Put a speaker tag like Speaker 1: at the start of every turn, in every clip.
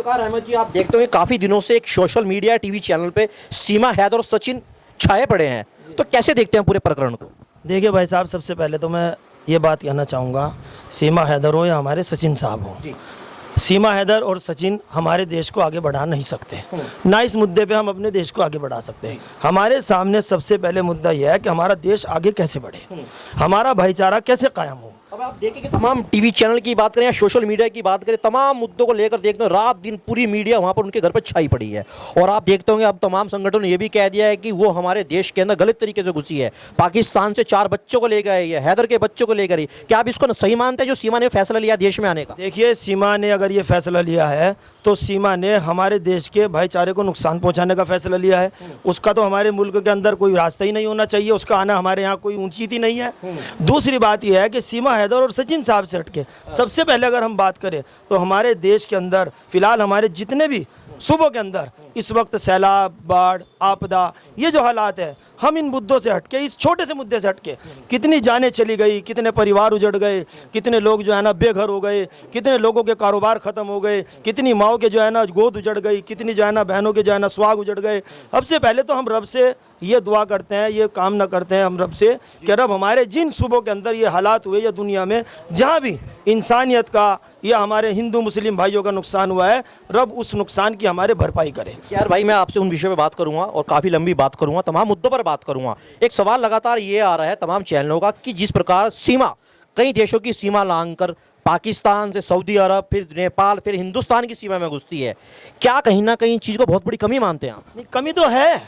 Speaker 1: इफ्तिकार अहमद जी, आप देखते होंगे काफ़ी दिनों से एक सोशल मीडिया टीवी चैनल पे सीमा हैदर और सचिन छाए पड़े हैं, तो कैसे देखते हैं पूरे प्रकरण को?
Speaker 2: देखिए भाई साहब, सबसे पहले तो मैं ये बात कहना चाहूँगा, सीमा हैदर हो या हमारे सचिन साहब हो, सीमा हैदर और सचिन हमारे देश को आगे बढ़ा नहीं सकते। ना इस मुद्दे पे हम अपने देश को आगे बढ़ा सकते हैं। हमारे सामने सबसे पहले मुद्दा यह है कि हमारा देश आगे कैसे बढ़े, हमारा भाईचारा कैसे कायम हो।
Speaker 1: अब आप देखें कि तमाम टीवी चैनल की बात करें या सोशल मीडिया की बात करें, तमाम मुद्दों को लेकर देखते हैं रात दिन पूरी मीडिया वहाँ पर उनके घर पर छाई पड़ी है। और आप देखते होंगे अब तमाम संगठनों ने यह भी कह दिया है कि वो हमारे देश के अंदर गलत तरीके से घुसी है, पाकिस्तान से 4 बच्चों को लेकर आई है, हैदर के बच्चों को लेकर आई। क्या आप इसको सही मानते हैं जो सीमा ने फैसला लिया देश में आने का?
Speaker 2: देखिए, सीमा ने अगर ये फैसला लिया है तो सीमा ने हमारे देश के भाईचारे को नुकसान पहुंचाने का फैसला लिया है। उसका तो हमारे मुल्क के अंदर कोई रास्ता ही नहीं होना चाहिए, उसका आना हमारे यहाँ कोई ऊंची नहीं है। दूसरी बात यह है कि सीमा हैदर और सचिन साहब से हटके सबसे पहले अगर हम बात करें तो हमारे देश के अंदर फिलहाल हमारे जितने भी सूबों के अंदर इस वक्त सैलाब, बाढ़, आपदा, ये जो हालात है, हम इन मुद्दों से हटके, इस छोटे से मुद्दे से हटके कितनी जानें चली गई, कितने परिवार उजड़ गए, कितने लोग जो है ना बेघर हो गए, कितने लोगों के कारोबार ख़त्म हो गए, कितनी माओ के जो है ना गोद उजड़ गई, कितनी जो है ना बहनों के जो है ना सुहाग उजड़ गए। सबसे पहले तो हम रब से ये दुआ करते हैं, ये कामना करते हैं हम रब से कि रब हमारे जिन सूबों के अंदर ये हालात हुए या दुनिया में जहाँ भी इंसानियत का या हमारे हिंदू मुस्लिम भाइयों का नुकसान हुआ है, रब उस नुकसान की हमारे भरपाई करे।
Speaker 1: यार भाई, मैं आपसे उन विषयों पे बात करूंगा और काफ़ी लंबी बात करूंगा, तमाम मुद्दों पर बात करूंगा। एक सवाल लगातार ये आ रहा है तमाम चैनलों का कि जिस प्रकार सीमा, कई देशों की सीमा लांघकर पाकिस्तान से सऊदी अरब, फिर नेपाल, फिर हिंदुस्तान की सीमा में घुसती है, क्या कहीं ना कहीं चीज़ को बहुत बड़ी कमी मानते हैं आप?
Speaker 2: नहीं, कमी तो है,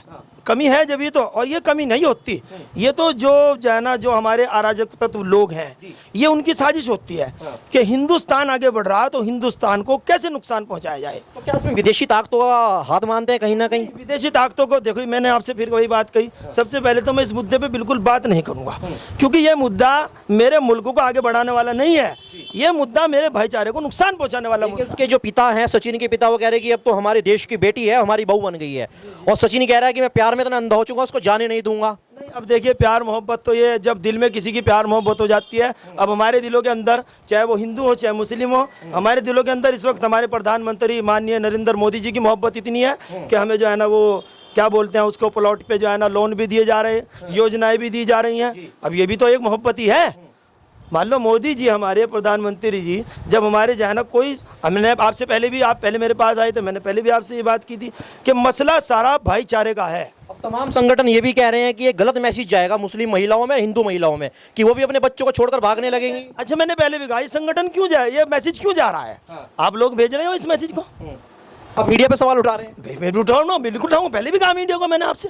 Speaker 2: कमी है जब ये तो, और ये कमी नहीं होती, ये तो जो है ना, जो हमारे अराजक तत्व लोग हैं, ये उनकी साजिश होती है कि हिंदुस्तान आगे बढ़ रहा है तो हिंदुस्तान को कैसे नुकसान पहुंचाया जाए।
Speaker 1: तो क्या उसमें विदेशी ताकतों का हाथ मानते हैं कहीं ना कहीं?
Speaker 2: विदेशी ताकतों को देखो, मैंने आपसे फिर वही बात कही, सबसे पहले तो मैं इस मुद्दे पे बिल्कुल बात नहीं करूंगा, क्योंकि ये मुद्दा मेरे मुल्क को आगे बढ़ाने वाला नहीं है, ये मुद्दा मेरे भाईचारे को नुकसान पहुंचाने वाला मुद्दा।
Speaker 1: उसके जो पिता हैं, सचिन के पिता, वो कह रहे हैं कि अब तो हमारे देश की बेटी है, हमारी बहू बन गई है, और सचिन कह रहा है कि मैं प्यार में इतना अंधा हो चुका, उसको जाने नहीं दूंगा।
Speaker 2: नहीं, अब देखिए, प्यार मोहब्बत तो ये जब दिल में किसी की प्यार मोहब्बत हो जाती है, अब हमारे दिलों के अंदर, चाहे वो हिंदू हो चाहे मुस्लिम हो, हमारे दिलों के अंदर इस वक्त हमारे प्रधानमंत्री माननीय नरेंद्र मोदी जी की मोहब्बत इतनी है कि हमें जो है ना, वो क्या बोलते हैं उसको, प्लॉट पे जो है ना लोन भी दिए जा रहे हैं, योजनाएं भी दी जा रही हैं। अब ये भी तो एक मोहब्बत ही है। मान लो मोदी जी, हमारे प्रधानमंत्री जी, जब हमारे जो है ना कोई, हमने आपसे पहले भी, आप पहले मेरे पास आए थे, मैंने पहले भी आपसे ये बात की थी कि मसला सारा भाईचारे का है।
Speaker 1: अब तमाम संगठन ये भी कह रहे हैं कि ये गलत मैसेज जाएगा मुस्लिम महिलाओं में, हिंदू महिलाओं में, कि वो भी अपने बच्चों को छोड़कर भागने लगेंगी।
Speaker 2: अच्छा, मैंने पहले भी कहा, ये संगठन क्यों जाए, ये मैसेज क्यों जा रहा है? आप लोग भेज रहे हो इस मैसेज को,
Speaker 1: अब मीडिया पे सवाल उठा रहे हैं।
Speaker 2: मैं भी उठाऊँ ना, बिल्कुल उठाऊँ, पहले भी कहा मीडिया को मैंने आपसे।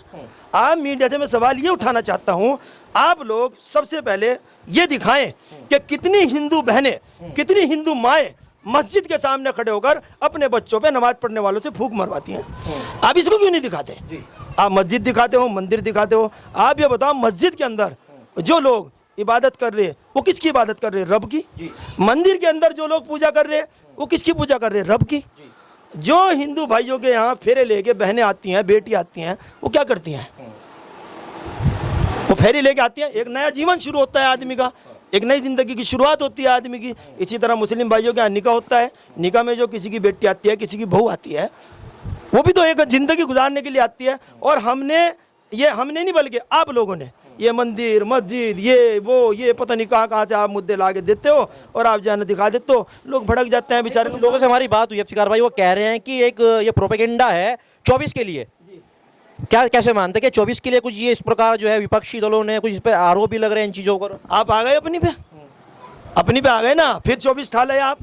Speaker 2: आप मीडिया से मैं सवाल ये उठाना चाहता हूँ, आप लोग सबसे पहले ये दिखाएं कि कितनी हिंदू बहनें, कितनी हिंदू माएँ मस्जिद के सामने खड़े होकर अपने बच्चों पे नमाज पढ़ने वालों से फूंक मरवाती हैं। आप इसको क्यों नहीं दिखाते? आप मस्जिद दिखाते हो, मंदिर दिखाते हो। आप ये बताओ, मस्जिद के अंदर जो लोग इबादत कर रहे हैं, वो किसकी इबादत कर रहे हैं? रब की। मंदिर के अंदर जो लोग पूजा कर रहे हैं, वो किसकी पूजा कर रहे हैं? रब की। जो हिंदू भाइयों के यहाँ फेरे लेके बहनें आती हैं, बेटी आती हैं, वो क्या करती हैं? वो फेरी लेके आती हैं, एक नया जीवन शुरू होता है आदमी का, एक नई जिंदगी की शुरुआत होती है आदमी की। इसी तरह मुस्लिम भाइयों के यहाँ निकाह होता है, निकाह में जो किसी की बेटी आती है, किसी की बहू आती है, वो भी तो एक जिंदगी गुजारने के लिए आती है। और हमने नहीं, बल्कि आप लोगों ने ये मंदिर, मस्जिद, ये पता नहीं कहाँ से आप मुद्दे ला के देते हो और आप जाने दिखा देते हो, लोग भड़क जाते हैं बेचारे।
Speaker 1: लोगों से हमारी बात हुई इफ्तिकार भाई, वो कह रहे हैं कि एक ये प्रोपेगेंडा है 24 के लिए। क्या, कैसे मानते हैं कि 24 के लिए कुछ ये इस प्रकार जो है विपक्षी दलों ने कुछ इस पर आरोप भी लग रहे हैं इन चीज़ों पर?
Speaker 2: आप आ गए अपनी पे आ गए ना, फिर 24 ठाल है आप।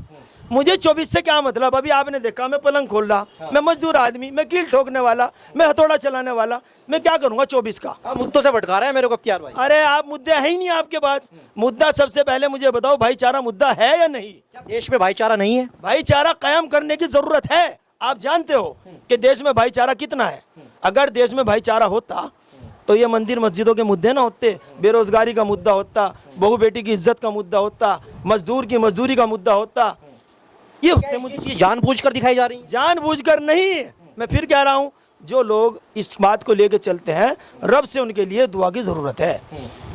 Speaker 2: मुझे 24 से क्या मतलब? अभी आपने देखा, मैं पलंग खोल रहा, मैं मजदूर आदमी, मैं कील ठोकने वाला, मैं हथौड़ा चलाने वाला, मैं क्या करूंगा 24 का?
Speaker 1: आप मुद्दों से भटका रहे हैं मेरे को इफ्तिकार भाई।
Speaker 2: अरे आप मुद्दे है ही नहीं आपके पास। मुद्दा सबसे पहले मुझे बताओ, भाईचारा मुद्दा है या नहीं?
Speaker 1: देश में भाईचारा नहीं है?
Speaker 2: भाईचारा कायम करने की जरूरत है। आप जानते हो कि देश में भाईचारा कितना है। अगर देश में भाईचारा होता तो ये मंदिर मस्जिदों के मुद्दे ना होते, बेरोजगारी का मुद्दा होता, बहू बेटी की इज्जत का मुद्दा होता, मजदूर की मजदूरी का मुद्दा होता। ये होते मुद्दे
Speaker 1: जानबूझकर दिखाई जा रही है?
Speaker 2: जानबूझकर नहीं, मैं फिर कह रहा हूँ, जो लोग इस बात को लेकर चलते हैं, रब से उनके लिए दुआ की ज़रूरत है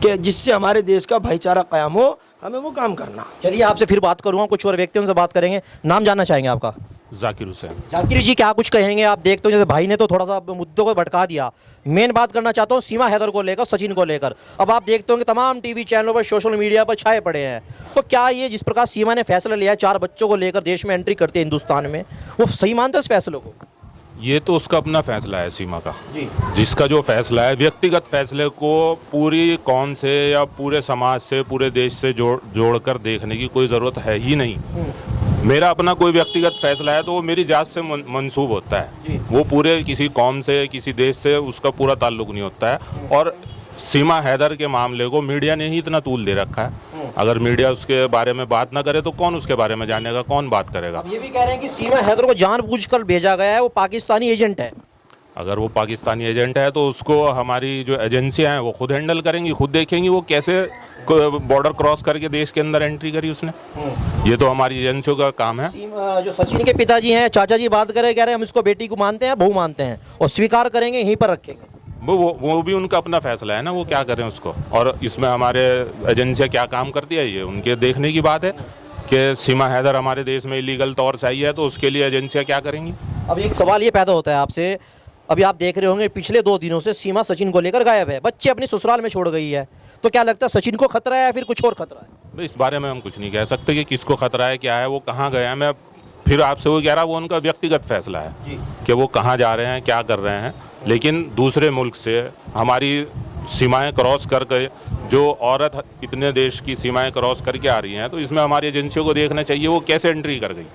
Speaker 2: कि जिससे हमारे देश का भाईचारा कायम हो, हमें वो काम करना।
Speaker 1: चलिए, आपसे फिर बात करूँगा, कुछ और व्यक्तियों से बात करेंगे। नाम जानना चाहेंगे आपका?
Speaker 3: जाकिर हुसैन।
Speaker 1: जाकिर जी क्या कुछ कहेंगे? आप देखते हो जैसे भाई ने तो थोड़ा सा मुद्दों को भटका दिया। मेन बात करना चाहता हूँ सीमा हैदर को लेकर, सचिन को लेकर। अब आप देखते होंगे तमाम टीवी चैनलों पर, सोशल मीडिया पर छाए पड़े हैं। तो क्या ये जिस प्रकार सीमा ने फैसला लिया है 4 बच्चों को लेकर देश में एंट्री करते हैं हिंदुस्तान में, वो सही मानते हैं इस फैसले को?
Speaker 3: ये तो उसका अपना फैसला है सीमा का,
Speaker 1: जी
Speaker 3: जिसका जो फैसला है, व्यक्तिगत फैसले को पूरी कौम से या पूरे समाज से, पूरे देश से जोड़कर देखने की कोई ज़रूरत है ही नहीं। मेरा अपना कोई व्यक्तिगत फैसला है तो वो मेरी जात से मंसूब होता है, वो पूरे किसी कौम से, किसी देश से उसका पूरा ताल्लुक नहीं होता है। और सीमा हैदर के मामले को मीडिया ने ही इतना तूल दे रखा है। अगर मीडिया उसके बारे में बात ना करे तो कौन उसके बारे में जानेगा, कौन बात करेगा?
Speaker 1: ये भी कह रहे हैं कि सीमा हैदर को जानबूझकर भेजा गया है, वो पाकिस्तानी एजेंट है।
Speaker 3: अगर वो पाकिस्तानी एजेंट है तो उसको हमारी जो एजेंसियां हैं वो खुद हैंडल करेंगी, खुद देखेंगी वो कैसे बॉर्डर क्रॉस करके देश के अंदर एंट्री करी उसने। ये तो हमारी एजेंसियों का काम है।
Speaker 1: जो सचिन के पिताजी हैं, चाचा जी बात करें, कह रहे हैं हम इसको बेटी को मानते हैं, बहू मानते हैं और स्वीकार करेंगे, यहीं पर रखेंगे।
Speaker 3: वो भी उनका अपना फैसला है ना, वो क्या करें उसको। और इसमें हमारे एजेंसियां क्या काम करती है ये उनके देखने की बात है कि सीमा हैदर हमारे देश में इलीगल तौर से आई है तो उसके लिए एजेंसियां क्या करेंगी।
Speaker 1: अब एक सवाल ये पैदा होता है आपसे, अभी आप देख रहे होंगे पिछले 2 दिनों से सीमा सचिन को लेकर गायब है, बच्चे अपनी ससुराल में छोड़ गई है। तो क्या लगता है सचिन को खतरा है या फिर कुछ और खतरा है?
Speaker 3: इस बारे में हम कुछ नहीं कह सकते कि किसको खतरा है, क्या है, वो कहाँ गए हैं। मैं फिर आपसे वो कह रहा, वो उनका व्यक्तिगत फैसला है कि वो कहाँ जा रहे हैं, क्या कर रहे हैं। लेकिन दूसरे मुल्क से हमारी सीमाएं क्रॉस करके जो औरत इतने देश की सीमाएं क्रॉस करके आ रही हैं, तो इसमें हमारी एजेंसियों को देखना चाहिए वो कैसे एंट्री कर गई।